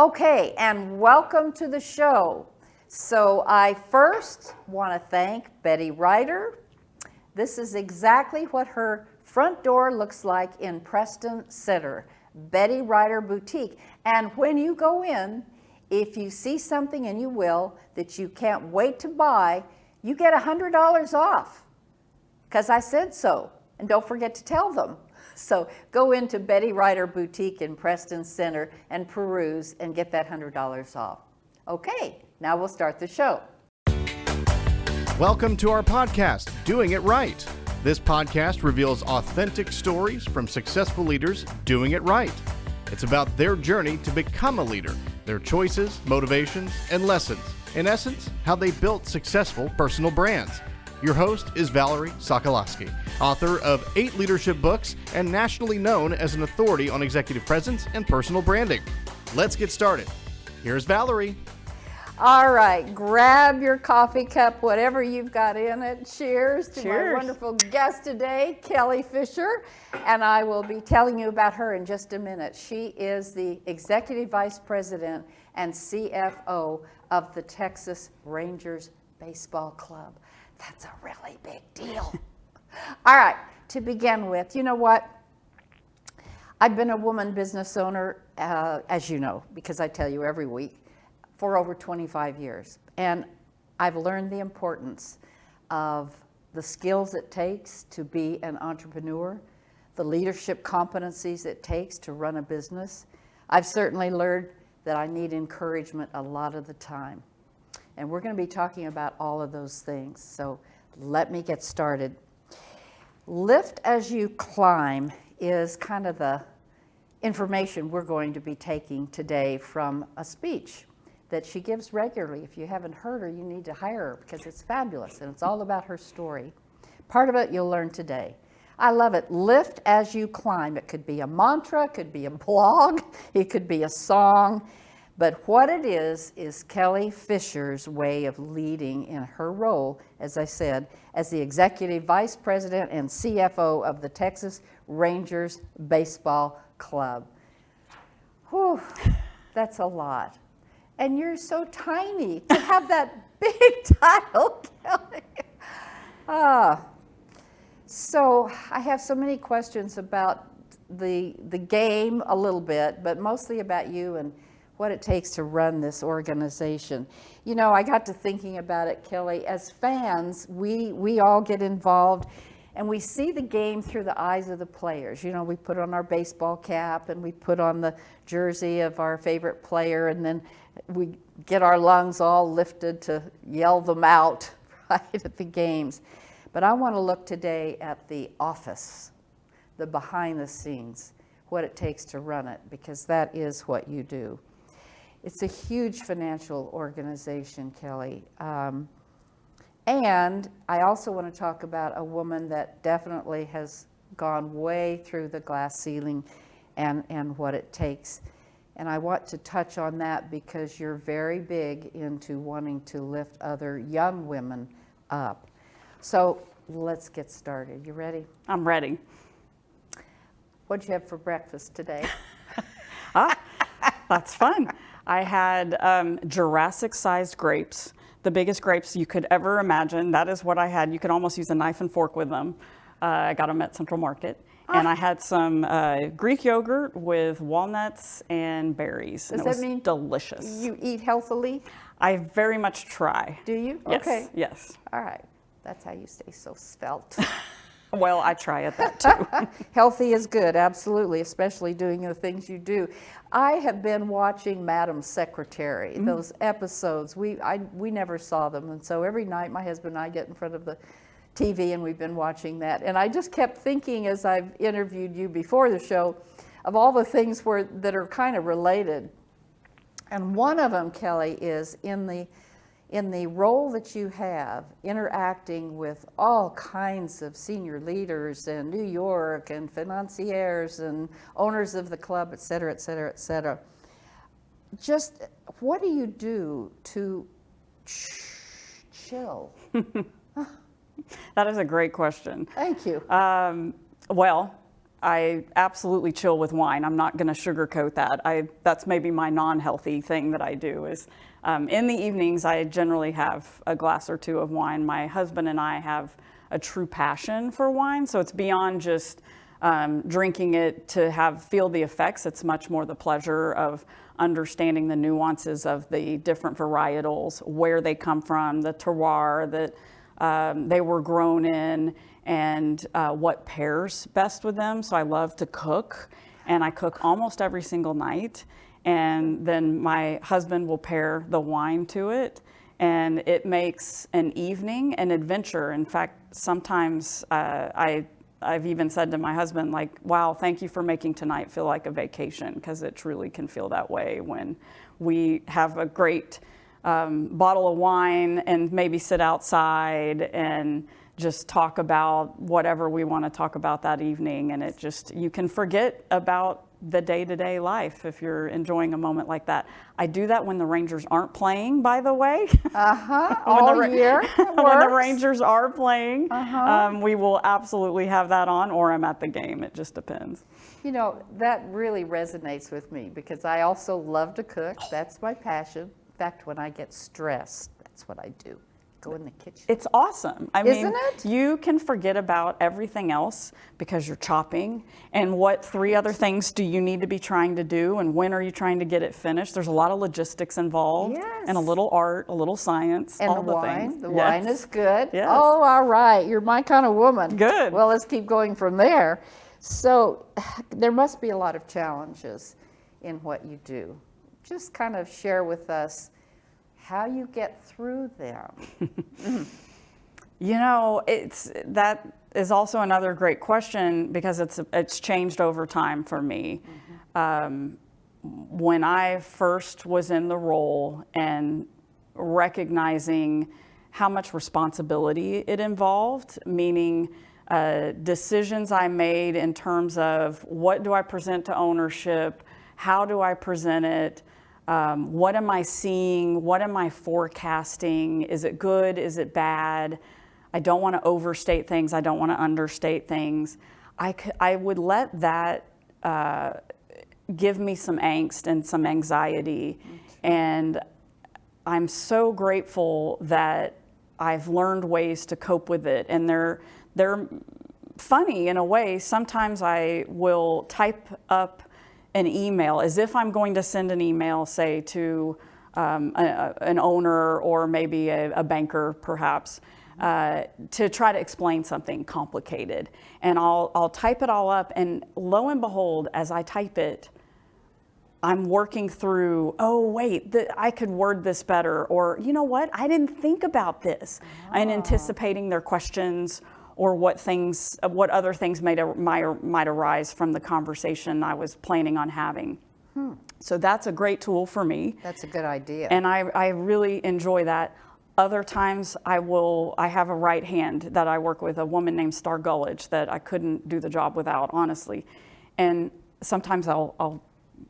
Okay, and welcome to the show. So I first want to thank Betty Ryder. This is exactly what her front door looks like in Preston Center, Betty Ryder Boutique. And when you go in, if you see something, and you will, that you can't wait to buy, you get $100 off, because I said so. And don't forget to tell them. So go into Betty Ryder Boutique in Preston Center and peruse and get that $100 off. Okay, now we'll start the show. Welcome to our podcast, Doing It Right. This podcast reveals authentic stories from successful leaders doing it right. It's about their journey to become a leader, their choices, motivations, and lessons. In essence, how they built successful personal brands. Your host is Valerie Sokolosky, author of 8 leadership books and nationally known as an authority on executive presence and personal branding. Let's get started. Here's Valerie. All right, grab your coffee cup, whatever you've got in it. Cheers to my wonderful guest today, Kellie Fischer, and I will be telling you about her in just a minute. She is the Executive Vice President and CFO of the Texas Rangers Baseball Club. That's a really big deal. All right, to begin with, you know what? I've been a woman business owner, as you know, because I tell you every week, for over 25 years. And I've learned the importance of the skills it takes to be an entrepreneur, the leadership competencies it takes to run a business. I've certainly learned that I need encouragement a lot of the time. And we're going to be talking about all of those things. So let me get started. Lift as you climb is kind of the information we're going to be taking today from a speech that she gives regularly. If you haven't heard her, you need to hire her because it's fabulous and it's all about her story. Part of it you'll learn today. I love it. Lift as you climb. It could be a mantra, it could be a blog, it could be a song. But what it is Kellie Fischer's way of leading in her role, as I said, as the Executive Vice President and CFO of the Texas Rangers Baseball Club. Whew, that's a lot. And you're so tiny to have that big title, Kellie. So I have so many questions about the game a little bit, but mostly about you and what it takes to run this organization. You know, I got to thinking about it, Kellie. As fans, we all get involved and we see the game through the eyes of the players. You know, we put on our baseball cap and we put on the jersey of our favorite player, and then we get our lungs all lifted to yell them out right at the games. But I want to look today at the office, the behind the scenes, what it takes to run it, because that is what you do. It's a huge financial organization, Kellie. And I also want to talk about a woman that definitely has gone way through the glass ceiling and what it takes. And I want to touch on that because you're very big into wanting to lift other young women up. So let's get started. You ready? I'm ready. What'd you have for breakfast today? That's fun. I had Jurassic-sized grapes, the biggest grapes you could ever imagine. That is what I had. You could almost use a knife and fork with them. I got them at Central Market. And I had some Greek yogurt with walnuts and berries. Does that mean delicious? You eat healthily? I very much try. Do you? Yes, Okay. yes. All right. That's how you stay so svelte. Well, I try at that too. Healthy is good, absolutely, especially doing the things you do. I have been watching Madam Secretary, those episodes. We never saw them, and so every night my husband and I get in front of the TV and we've been watching that. And I just kept thinking as I've interviewed you before the show of all the things that are kind of related. And one of them, Kellie, is in the role that you have interacting with all kinds of senior leaders in New York and financiers and owners of the club, et cetera, et cetera, et cetera. Just what do you do to chill? That is a great question. Thank you. Well, I absolutely chill with wine. I'm not going to sugarcoat that. That's maybe my non-healthy thing that I do is in the evenings, I generally have a glass or two of wine. My husband and I have a true passion for wine. So it's beyond just drinking it to feel the effects. It's much more the pleasure of understanding the nuances of the different varietals, where they come from, the terroir that they were grown in, and what pairs best with them. So I love to cook, and I cook almost every single night. And then my husband will pair the wine to it, and it makes an evening an adventure. In fact, sometimes I've even said to my husband, like, wow, thank you for making tonight feel like a vacation, because it truly can feel that way when we have a great bottle of wine and maybe sit outside and just talk about whatever we want to talk about that evening. And you can forget about the day-to-day life if you're enjoying a moment like that. I do that when the Rangers aren't playing, by the way. All year. When the Rangers are playing, we will absolutely have that on, or I'm at the game. It just depends. You know, that really resonates with me because I also love to cook. That's my passion. In fact, when I get stressed, that's what I do. Go in the kitchen. It's awesome. Isn't it? You can forget about everything else because you're chopping, and what 3 other things do you need to be trying to do, and when are you trying to get it finished? There's a lot of logistics involved, and a little art, a little science, and all the wine. things. The wine is good. Yes. Oh, all right. You're my kind of woman. Good. Well, let's keep going from there. So there must be a lot of challenges in what you do. Just kind of share with us how you get through them. You know, that is also another great question because it's changed over time for me. When I first was in the role and recognizing how much responsibility it involved, meaning decisions I made in terms of what do I present to ownership, how do I present it, what am I seeing? What am I forecasting? Is it good? Is it bad? I don't want to overstate things. I don't want to understate things. I would let that give me some angst and some anxiety. And I'm so grateful that I've learned ways to cope with it. And they're funny in a way. Sometimes I will type up an email as if I'm going to send an email, say, to an owner or maybe a banker, perhaps, to try to explain something complicated. And I'll type it all up, and lo and behold, as I type it, I'm working through, oh, wait, I could word this better, or you know what, I didn't think about this, and anticipating their questions or what other things might arise from the conversation I was planning on having. So that's a great tool for me. That's a good idea. And I really enjoy that. Other times I have a right hand that I work with, a woman named Star Gullidge, that I couldn't do the job without, honestly. And sometimes I'll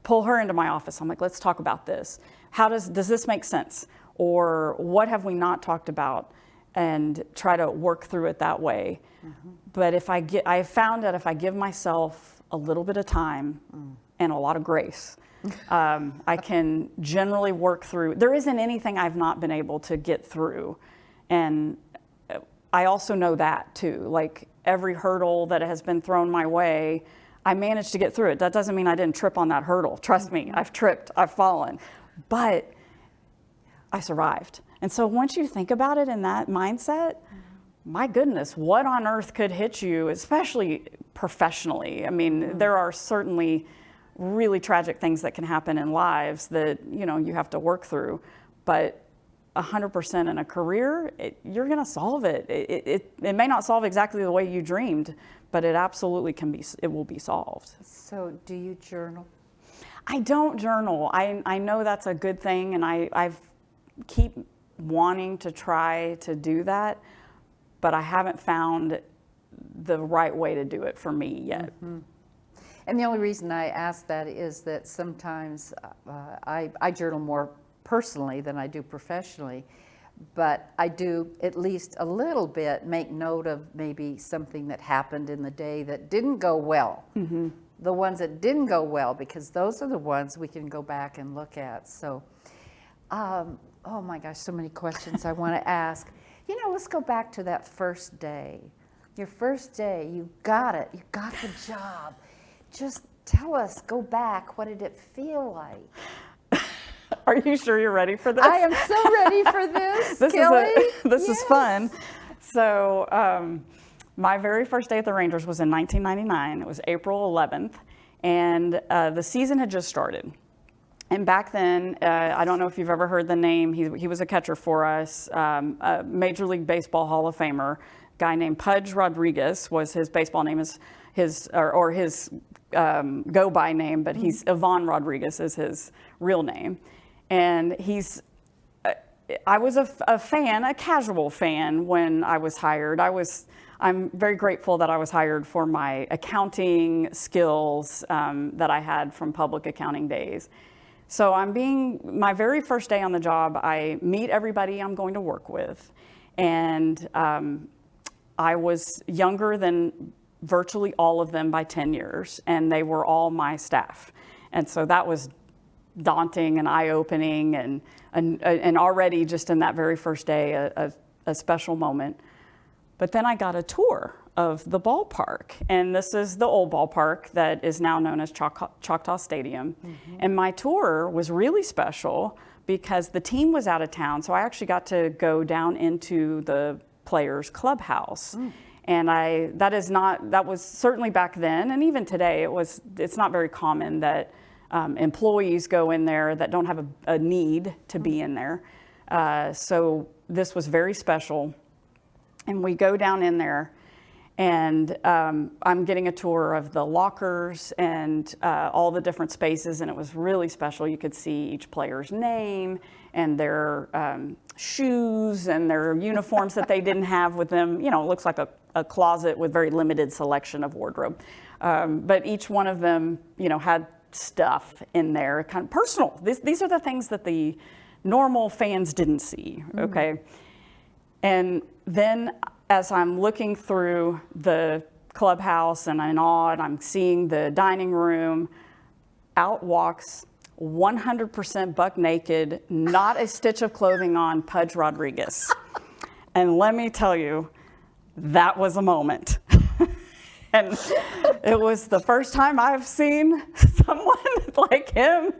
pull her into my office. I'm like, let's talk about this. Does this make sense? Or what have we not talked about? And try to work through it that way. But I found that if I give myself a little bit of time and a lot of grace, I can generally work through. There isn't anything I've not been able to get through. And I also know that too. Like every hurdle that has been thrown my way, I managed to get through it. That doesn't mean I didn't trip on that hurdle. Trust me, I've tripped, I've fallen. But I survived. And so once you think about it in that mindset, my goodness, what on earth could hit you, especially professionally? I mean, there are certainly really tragic things that can happen in lives that, you have to work through. But 100% in a career, you're going to solve it. It may not solve exactly the way you dreamed, but it absolutely it will be solved. So do you journal? I don't journal. I know that's a good thing, and I've keep wanting to try to do that, but I haven't found the right way to do it for me yet. And the only reason I ask that is that sometimes I journal more personally than I do professionally, but I do at least a little bit make note of maybe something that happened in the day that didn't go well. The ones that didn't go well, because those are the ones we can go back and look at. So, oh my gosh, so many questions I want to ask. Let's go back to that first day. Your first day, you got it. You got the job. Just tell us, go back. What did it feel like? Are you sure you're ready for this? I am so ready for this, Kellie. This is fun. So my very first day at the Rangers was in 1999. It was April 11th, and the season had just started. And back then, I don't know if you've ever heard the name. He was a catcher for us, a Major League Baseball Hall of Famer. Guy named Pudge Rodriguez was his baseball name, his go-by name, but he's Ivan Rodriguez is his real name. And I was a fan, a casual fan when I was hired. I'm very grateful that I was hired for my accounting skills that I had from public accounting days. So my very first day on the job, I meet everybody I'm going to work with. And I was younger than virtually all of them by 10 years, and they were all my staff. And so that was daunting and eye-opening, and already just in that very first day, a special moment. But then I got a tour of the ballpark, and this is the old ballpark that is now known as Choctaw Stadium. And my tour was really special because the team was out of town, so I actually got to go down into the players' clubhouse. And that was certainly back then, and even today, it's not very common that employees go in there that don't have a need to be in there. So this was very special. And we go down in there, and I'm getting a tour of the lockers and all the different spaces, and it was really special. You could see each player's name and their shoes and their uniforms that they didn't have with them. It looks like a closet with very limited selection of wardrobe. But each one of them, had stuff in there, kind of personal. These are the things that the normal fans didn't see, okay? And then as I'm looking through the clubhouse and I'm in awe, and I'm seeing the dining room, out walks 100% buck naked, not a stitch of clothing on, Pudge Rodriguez. And let me tell you, that was a moment. And it was the first time I've seen someone like him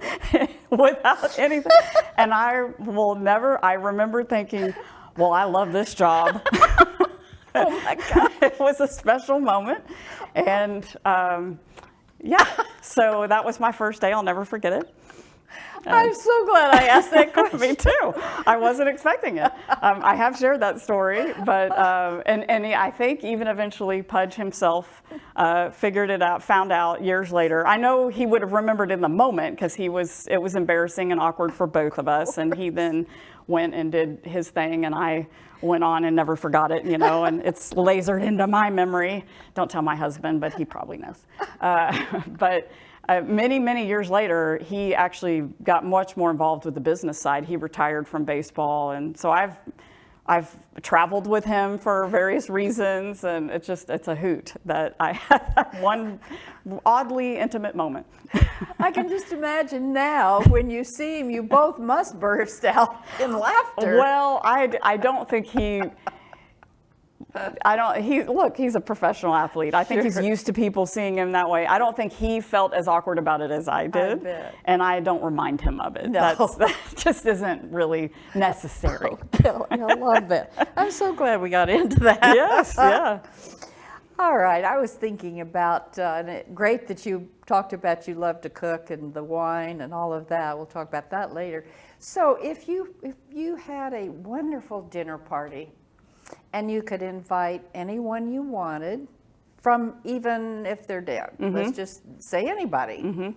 without anything. And I remember thinking, well, I love this job. Oh my God. It was a special moment. And so that was my first day. I'll never forget it. I'm so glad I asked that question. Me too. I wasn't expecting it. I have shared that story, but and I think even eventually Pudge himself figured it out, found out years later. I know he would have remembered in the moment because it was embarrassing and awkward for both of us, and he then went and did his thing, and I went on and never forgot it, and it's lasered into my memory. Don't tell my husband, but he probably knows. But many, many years later, he actually got much more involved with the business side. He retired from baseball, and so I've traveled with him for various reasons, and it's a hoot that I had that one oddly intimate moment. I can just imagine now when you see him, you both must burst out in laughter. Well, I don't think he's a professional athlete. I think he's used to people seeing him that way. I don't think he felt as awkward about it as I did. I bet. And I don't remind him of it. No. That just isn't really necessary. Oh, I love that. I'm so glad we got into that. Yes, yeah. All right, I was thinking about, great that you talked about you love to cook and the wine and all of that. We'll talk about that later. So if you had a wonderful dinner party, and you could invite anyone you wanted, from even if they're dead. Let's just say anybody.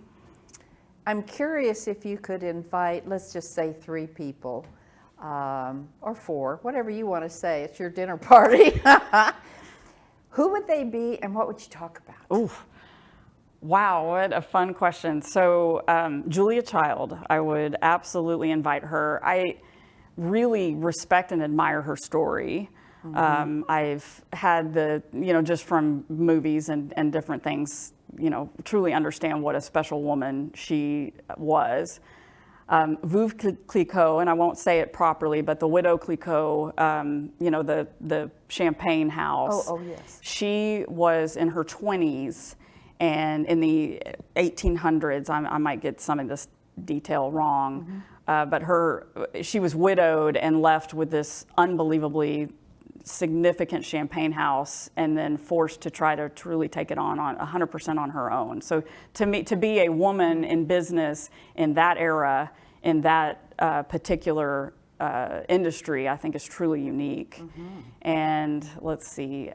I'm curious if you could invite, let's just say 3 people, or 4, whatever you want to say. It's your dinner party. Who would they be, and what would you talk about? Ooh, wow, what a fun question. So Julia Child, I would absolutely invite her. really respect and admire her story. I've had just from movies and different things, truly understand what a special woman she was. Veuve Clicquot, and I won't say it properly, but the widow Clicquot, the champagne house. Oh, yes. She was in her 20s, and in the 1800s, I might get some of this detail wrong, but she was widowed and left with this unbelievably significant champagne house, and then forced to try to truly take it on 100% on her own. So to me, to be a woman in business in that era, in that particular industry, I think is truly unique. And let's see,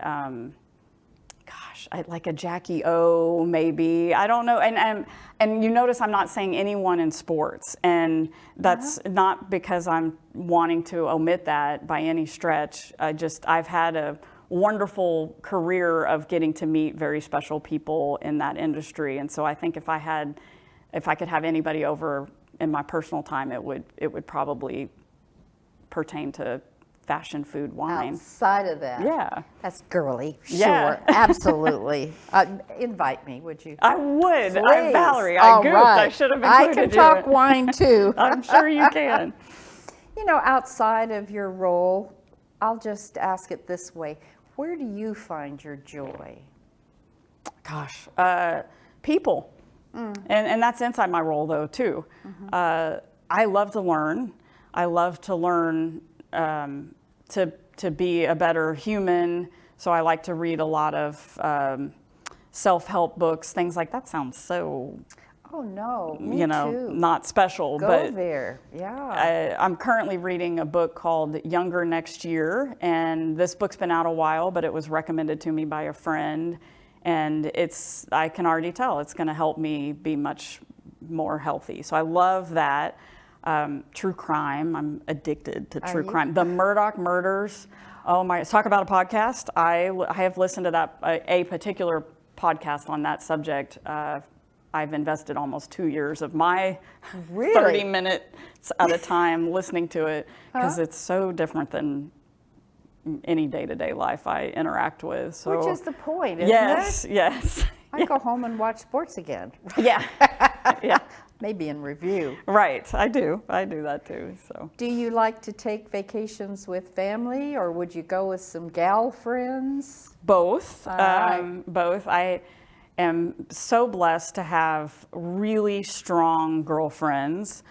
I like a Jackie O, maybe. I don't know. And you notice I'm not saying anyone in sports, and that's not because I'm wanting to omit that by any stretch. I've had a wonderful career of getting to meet very special people in that industry, and so I think if I could have anybody over in my personal time, it would probably pertain to fashion, food, wine. Outside of that. Yeah. That's girly. Sure. Yeah. Absolutely. Invite me, would you? I would. Please. Valerie, I All goofed. right. I should have included I can talk you. wine too. I'm sure you can. Outside of your role, I'll just ask it this way. Where do you find your joy? Gosh, people. And that's inside my role, though, too. I love to learn. I love to learn to be a better human. So I like to read a lot of self-help books, things like that. Sounds so, Oh, no, me too. not special. Go but there, yeah. I'm currently reading a book called Younger Next Year, and this book's been out a while, but it was recommended to me by a friend, and I can already tell it's going to help me be much more healthy. So I love that. True crime, I'm addicted to true crime. The Murdoch murders, oh my, talk about a podcast. I have listened to that, a particular podcast on that subject. I've invested almost 2 years of my 30 minutes at a time listening to it, because it's so different than any day-to-day life I interact with. So, which is the point, isn't yes, it? Yes. I go home and watch sports again. Yeah. Yeah. Maybe in review. Right. I do that too. So. Do you like to take vacations with family, or would you go with some gal friends? Both. Right. Both. I am so blessed to have really strong girlfriends.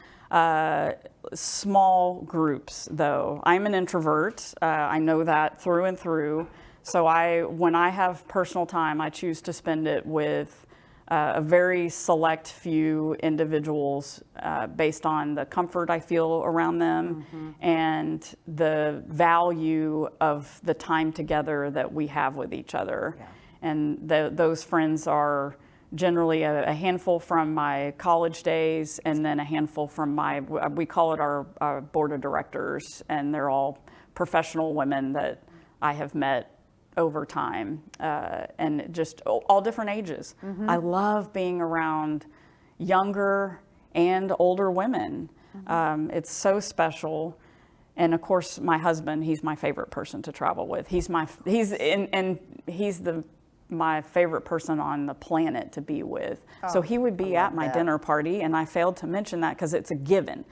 Small groups, though. I'm an introvert. I know that through and through. So when I have personal time, I choose to spend it with a very select few individuals based on the comfort I feel around them and the value of the time together that we have with each other. Yeah. And those friends are generally a handful from my college days, and then a handful from we call it our board of directors, and they're all professional women that I have met over time, and just all different ages. I love being around younger and older women. It's so special. And of course, my husband, he's my favorite person to travel with. He's my favorite person on the planet to be with. So he would be at my dinner party, and I failed to mention that because it's a given.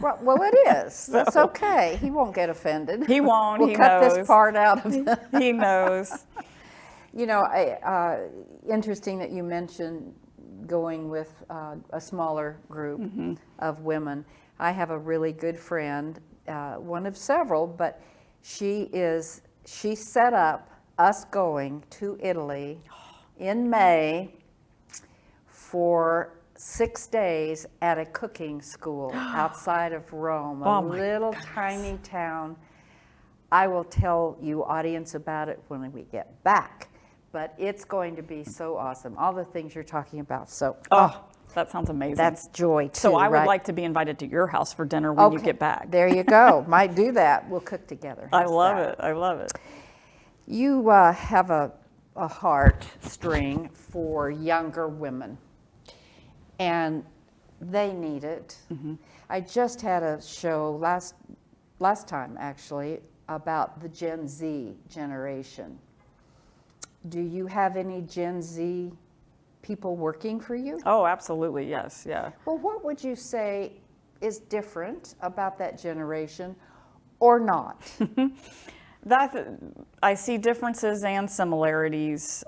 Well, it is. That's okay. He won't get offended. He won't. We'll cut this part out of it. He knows. Interesting that you mentioned going with a smaller group of women. I have a really good friend, one of several, but she set up us going to Italy in May for 6 days at a cooking school outside of Rome, a little tiny town. I will tell you, audience, about it when we get back, but it's going to be so awesome. All the things you're talking about. So, that sounds amazing. That's joy too. So I would right? like to be invited to your house for dinner when you get back. There you go. Might do that. We'll cook together. I love it. I love it. You have a heartstring for younger women, and they need it. I just had a show last time actually, about the Gen Z generation. Do you have any Gen Z people working for you? Oh, absolutely, yes, yeah. Well, what would you say is different about that generation or not? I see differences and similarities.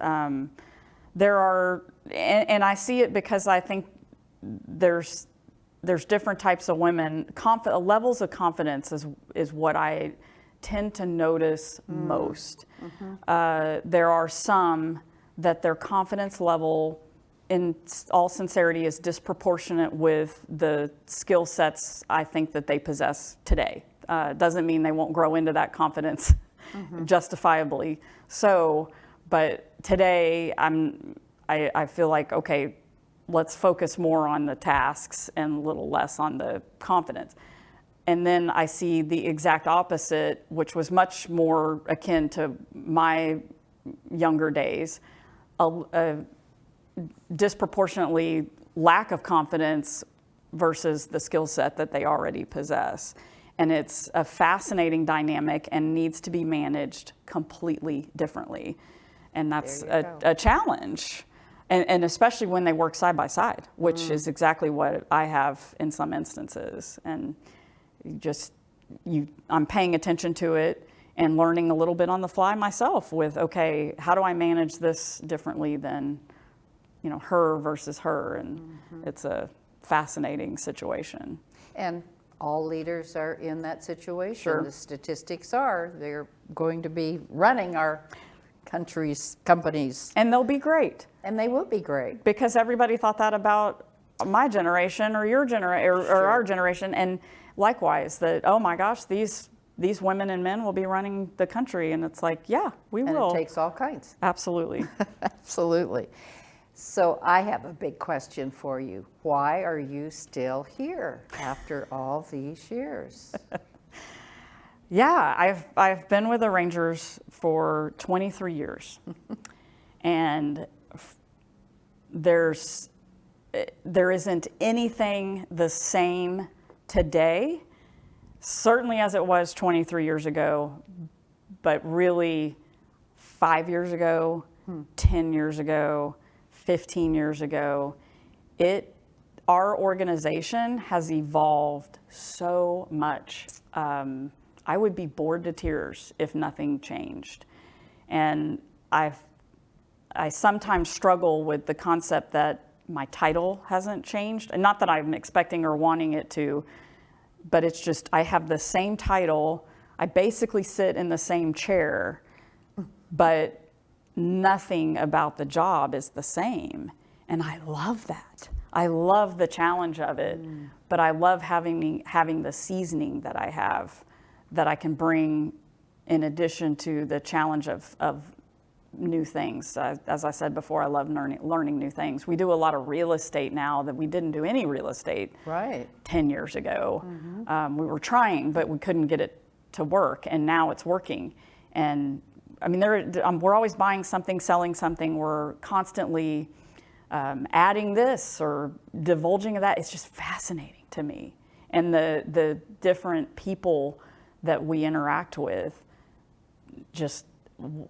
There are, and I see it because I think there's different types of women. Levels of confidence is what I tend to notice most. There are some that their confidence level, in all sincerity, is disproportionate with the skill sets I think that they possess today. Doesn't mean they won't grow into that confidence justifiably. So, but today I feel like, okay, let's focus more on the tasks and a little less on the confidence. And then I see the exact opposite, which was much more akin to my younger days, a disproportionately lack of confidence versus the skill set that they already possess. And it's a fascinating dynamic and needs to be managed completely differently. And that's a challenge. And especially when they work side by side, which is exactly what I have in some instances. And I'm paying attention to it and learning a little bit on the fly myself with, okay, how do I manage this differently than, her versus her? And it's a fascinating situation. And all leaders are in that situation. Sure. The statistics are they're going to be running our country's companies. And they'll be great. And they will be great. Because everybody thought that about my generation or your generation or our generation. And likewise, that, oh my gosh, these women and men will be running the country. And it's like, yeah, we will. And it takes all kinds. Absolutely. Absolutely. So I have a big question for you. Why are you still here after all these years? Yeah, I've been with the Rangers for 23 years. And there isn't anything the same today, certainly as it was 23 years ago, but really 5 years ago, 10 years ago, 15 years ago, our organization has evolved so much. I would be bored to tears if nothing changed. And I sometimes struggle with the concept that my title hasn't changed. And not that I'm expecting or wanting it to, but it's just I have the same title. I basically sit in the same chair, but nothing about the job is the same. And I love that. I love the challenge of it, but I love having the seasoning that I have that I can bring in addition to the challenge of new things. As I said before, I love learning new things. We do a lot of real estate now that we didn't do any real estate 10 years ago. We were trying, but we couldn't get it to work, and now it's working. And I mean, we're always buying something, selling something. We're constantly adding this or divulging of that. It's just fascinating to me. And the different people that we interact with,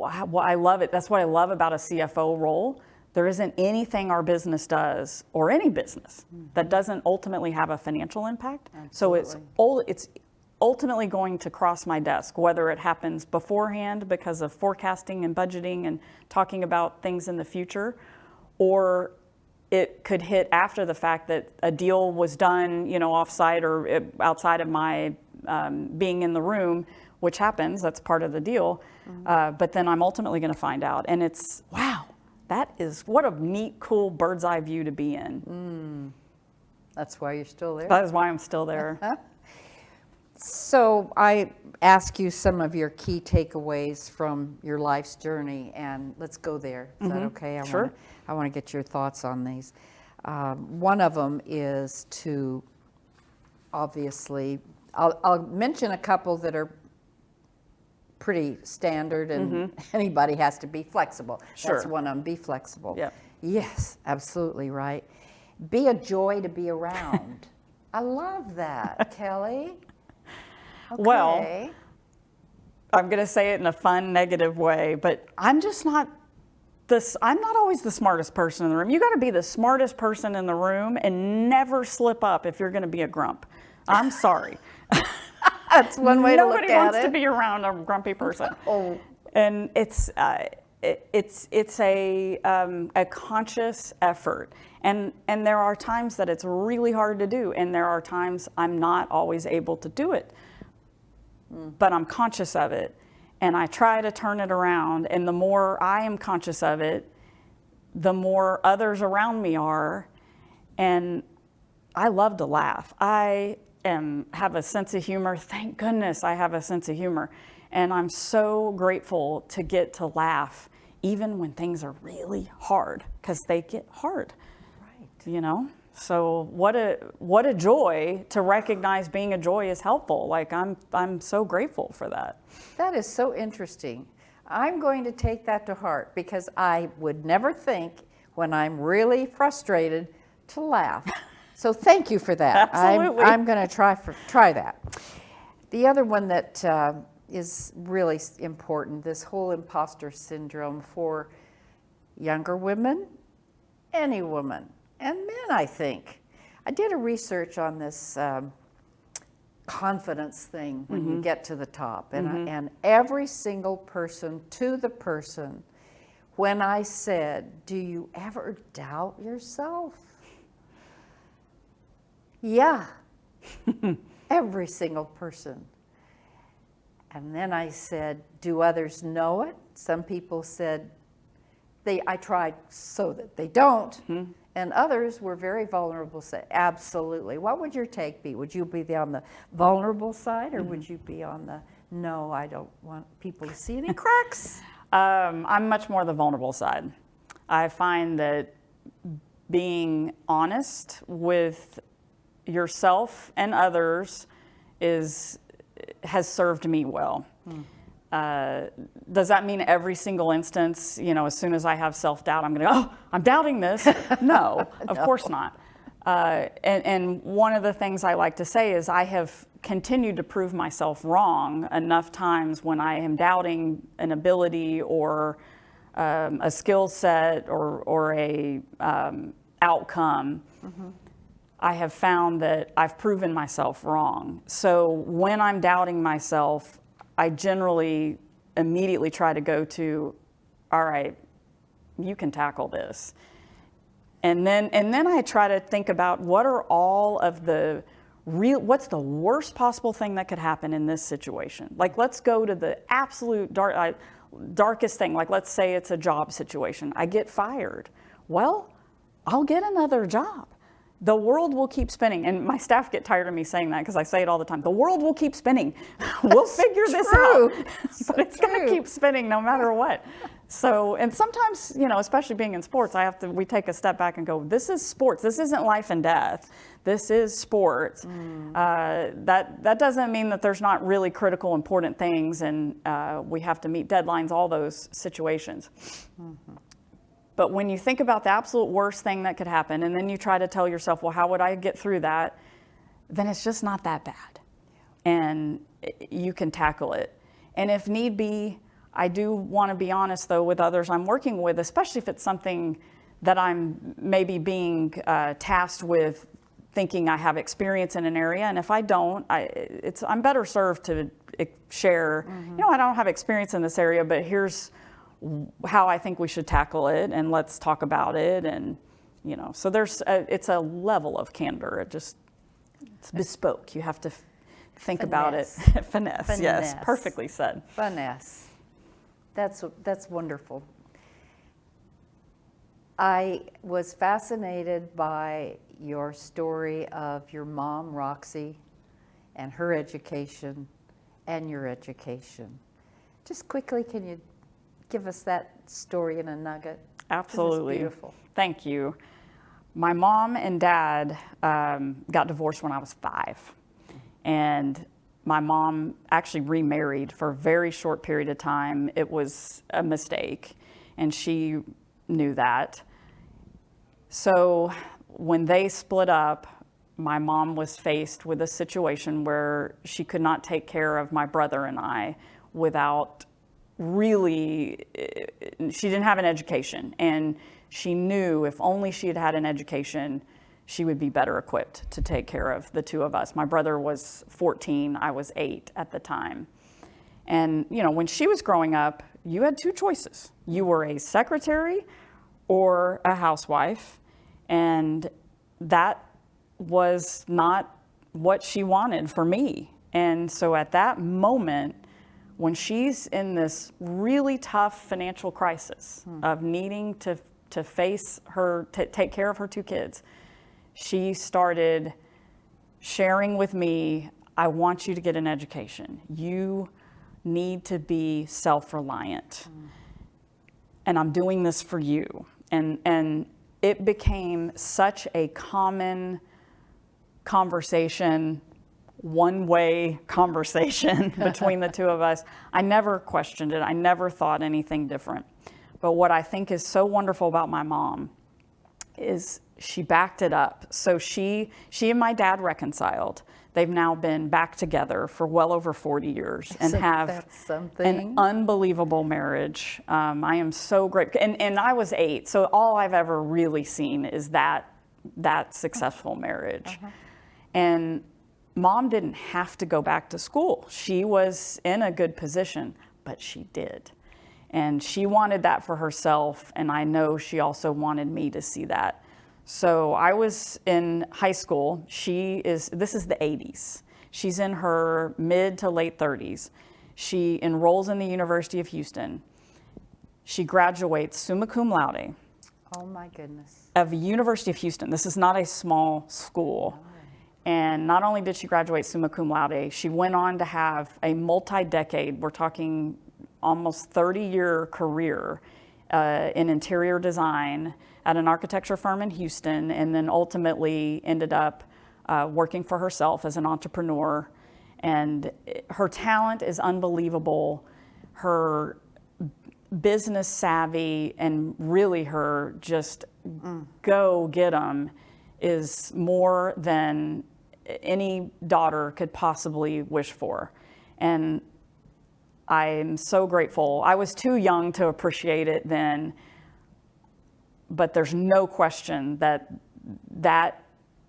I love it. That's what I love about a CFO role. There isn't anything our business does, or any business, that doesn't ultimately have a financial impact. Absolutely. So it's ultimately going to cross my desk, whether it happens beforehand because of forecasting and budgeting and talking about things in the future, or it could hit after the fact that a deal was done, offsite or outside of my being in the room, which happens, that's part of the deal. But then I'm ultimately going to find out. And it's, wow, what a neat, cool bird's eye view to be in. That's why you're still there. That is why I'm still there. So I ask you some of your key takeaways from your life's journey, and let's go there. Is that okay? Sure. I want to get your thoughts on these. One of them is to, obviously, I'll mention a couple that are pretty standard, and anybody has to be flexible. Sure. That's one of them, be flexible. Yep. Yes, absolutely right. Be a joy to be around. I love that, Kelly. Well, Okay. I'm going to say it in a fun, negative way, but I'm not always the smartest person in the room. You got to be the smartest person in the room and never slip up if you're going to be a grump. I'm sorry. That's one way to look at it. Nobody wants to be around a grumpy person. Oh. And it's a conscious effort. And there are times that it's really hard to do, and there are times I'm not always able to do it. But I'm conscious of it, and I try to turn it around. And the more I am conscious of it, the more others around me are. And I love to laugh. I have a sense of humor. Thank goodness I have a sense of humor. And I'm so grateful to get to laugh, even when things are really hard, because they get hard. Right. You know? So what a joy to recognize being a joy is helpful. Like I'm so grateful for that. That is so interesting. I'm going to take that to heart, because I would never think when I'm really frustrated to laugh. So thank you for that. Absolutely. I'm going to try that. The other one that is really important, this whole imposter syndrome for younger women, any woman, and men, I think. I did a research on this confidence thing when you get to the top. And every single person to the person, when I said, do you ever doubt yourself? Yeah, every single person. And then I said, do others know it? Some people said, I tried so that they don't. And others were very vulnerable, said, absolutely. What would your take be? Would you be on the vulnerable side, or would you be on the, no, I don't want people to see any cracks? I'm much more the vulnerable side. I find that being honest with yourself and others has served me well. Does that mean every single instance, as soon as I have self-doubt, I'm going to go, oh, I'm doubting this? No, of course not. And one of the things I like to say is I have continued to prove myself wrong enough times when I am doubting an ability or a skill set or a outcome. I have found that I've proven myself wrong. So when I'm doubting myself, I generally immediately try to go to, all right, you can tackle this. And then I try to think about what are all of the what's the worst possible thing that could happen in this situation? Like, let's go to the absolute darkest thing. Like, let's say it's a job situation. I get fired. Well, I'll get another job. The world will keep spinning. And my staff get tired of me saying that because I say it all the time. The world will keep spinning. We'll figure this out. But it's going to keep spinning no matter what. So, and sometimes, especially being in sports, we take a step back and go, this is sports. This isn't life and death. This is sports. That doesn't mean that there's not really critical, important things, and we have to meet deadlines, all those situations. But when you think about the absolute worst thing that could happen, and then you try to tell yourself, well, how would I get through that? Then it's just not that bad. And you can tackle it. And if need be, I do want to be honest, though, with others I'm working with, especially if it's something that I'm maybe being tasked with thinking I have experience in an area. And if I don't, I'm better served to share, I don't have experience in this area, but here's how I think we should tackle it, and let's talk about it. And, so it's a level of candor. It's bespoke. You have to think about it. Finesse, yes, perfectly said. Finesse. That's wonderful. I was fascinated by your story of your mom, Roxy, and her education and your education. Just quickly, can you give us that story in a nugget? Absolutely. It's beautiful. Thank you. My mom and dad got divorced when I was 5. And my mom actually remarried for a very short period of time. It was a mistake, and she knew that. So when they split up, my mom was faced with a situation where she could not take care of my brother and I without really, she didn't have an education, and she knew if only she had had an education, she would be better equipped to take care of the two of us. My brother was 14, I was 8 at the time. And you know, when she was growing up, you had two choices. You were a secretary or a housewife, and that was not what she wanted for me. And so at that moment, when she's in this really tough financial crisis of needing to face her, to take care of her two kids, she started sharing with me, I want you to get an education. You need to be self-reliant. And I'm doing this for you. And it became such a common conversation, one-way conversation between the two of us. I never questioned it. I never thought anything different. But what I think is so wonderful about my mom is she backed it up. So she and my dad reconciled. They've now been back together for well over 40 years and have an unbelievable marriage. I am so grateful. And I was 8, so all I've ever really seen is that successful marriage. And Mom didn't have to go back to school. She was in a good position, but she did. And she wanted that for herself, and I know she also wanted me to see that. So I was in high school. This is the 80s. She's in her mid to late 30s. She enrolls in the University of Houston. She graduates summa cum laude. Oh my goodness. Of the University of Houston. This is not a small school. And not only did she graduate summa cum laude, she went on to have a multi-decade, we're talking almost 30-year career in interior design at an architecture firm in Houston, and then ultimately ended up working for herself as an entrepreneur. And her talent is unbelievable. Her business savvy and really her just go get 'em is more than any daughter could possibly wish for. And I'm so grateful. I was too young to appreciate it then, but there's no question that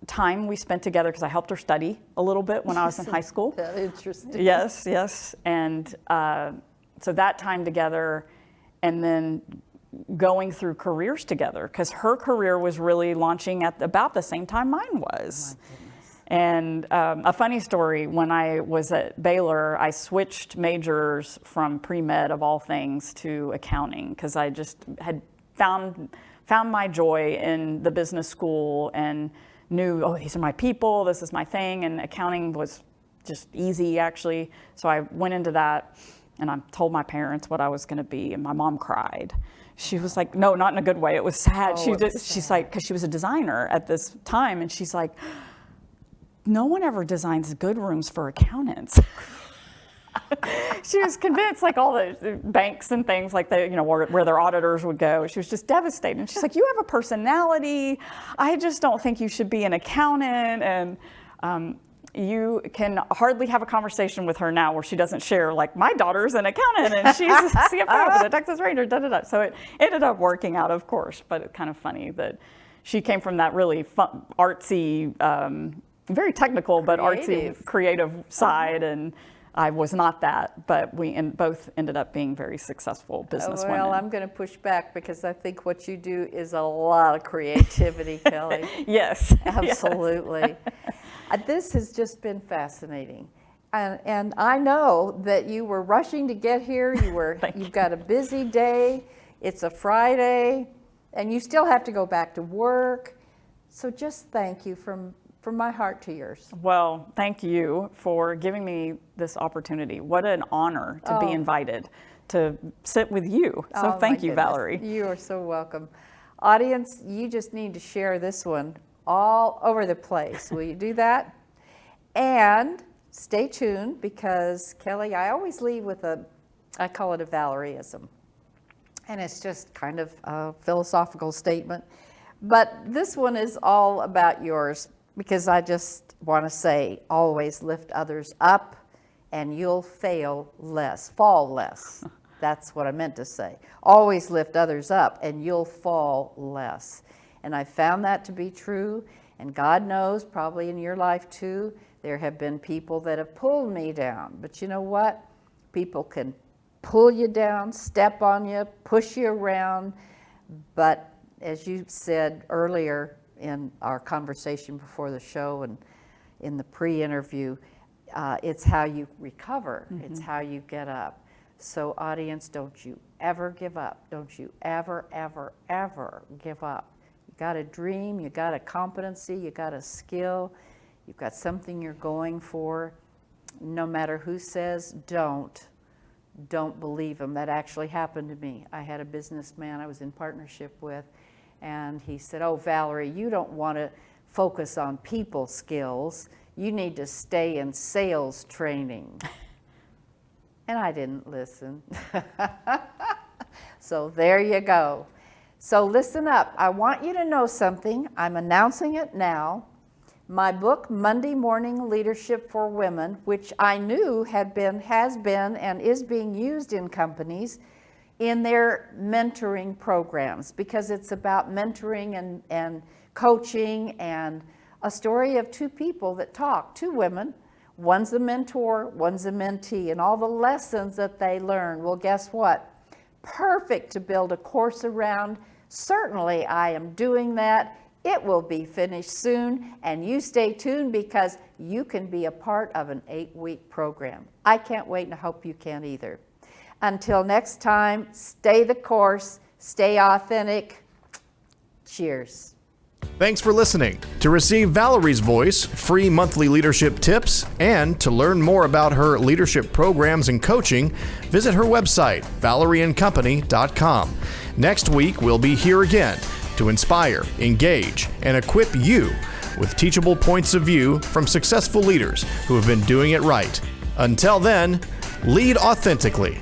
time we spent together, because I helped her study a little bit when I was in high school. That's interesting. Yes. And so that time together, and then going through careers together, because her career was really launching at about the same time mine was. Oh my goodness. And a funny story, when I was at Baylor, I switched majors from pre-med of all things to accounting, because I just had found my joy in the business school and knew, oh, these are my people, this is my thing, and accounting was just easy, actually. So I went into that, and I told my parents what I was going to be, and my mom cried. She was like, no, not in a good way. It was sad. She's like, because she was a designer at this time, and she's like, no one ever designs good rooms for accountants. She was convinced, like all the banks and things like that, where their auditors would go. She was just devastated. And she's like, you have a personality. I just don't think you should be an accountant. And you can hardly have a conversation with her now where she doesn't share, like, my daughter's an accountant and she's a CFO for the Texas Rangers, So it ended up working out, of course. But it's kind of funny that she came from that really fun, artsy, very technical, but artsy, creative side. And I was not that, but we both ended up being very successful businesswomen. Well, I'm going to push back, because I think what you do is a lot of creativity, Kellie. Yes. Absolutely. Yes. This has just been fascinating. And I know that you were rushing to get here. You've got a busy day. It's a Friday, and you still have to go back to work. So just thank you from my heart to yours. Well, thank you for giving me this opportunity. What an honor to be invited to sit with you. So thank you, Valerie. You are so welcome. Audience, you just need to share this one all over the place. Will you do that? And stay tuned, because Kellie, I always leave with I call it a Valerieism. And it's just kind of a philosophical statement. But this one is all about yours. because I just want to say, always lift others up and you'll fall less. That's what I meant to say. Always lift others up and you'll fall less. And I found that to be true. And God knows, probably in your life too, there have been people that have pulled me down. But you know what? People can pull you down, step on you, push you around. But as you said earlier in our conversation before the show and in the pre-interview, it's how you recover. Mm-hmm. It's how you get up. So audience, don't you ever give up. Don't you ever, ever, ever give up. You got a dream, you got a competency, you got a skill, you've got something you're going for. No matter who says don't believe them. That actually happened to me. I had a businessman I was in partnership with, and he said, "Oh, Valerie, you don't want to focus on people skills. You need to stay in sales training." And I didn't listen. So there you go. So listen up. I want you to know something. I'm announcing it now. My book, Monday Morning Leadership for Women, which I knew has been, and is being used in companies in their mentoring programs, because it's about mentoring and coaching, and a story of two people that talk, two women. One's a mentor, one's a mentee, and all the lessons that they learn. Well, guess what? Perfect to build a course around. Certainly, I am doing that. It will be finished soon, and you stay tuned, because you can be a part of an 8-week program. I can't wait, and I hope you can either. Until next time, stay the course, stay authentic. Cheers. Thanks for listening. To receive Valerie's voice, free monthly leadership tips, and to learn more about her leadership programs and coaching, visit her website, valerieandcompany.com. Next week, we'll be here again to inspire, engage, and equip you with teachable points of view from successful leaders who have been doing it right. Until then, lead authentically.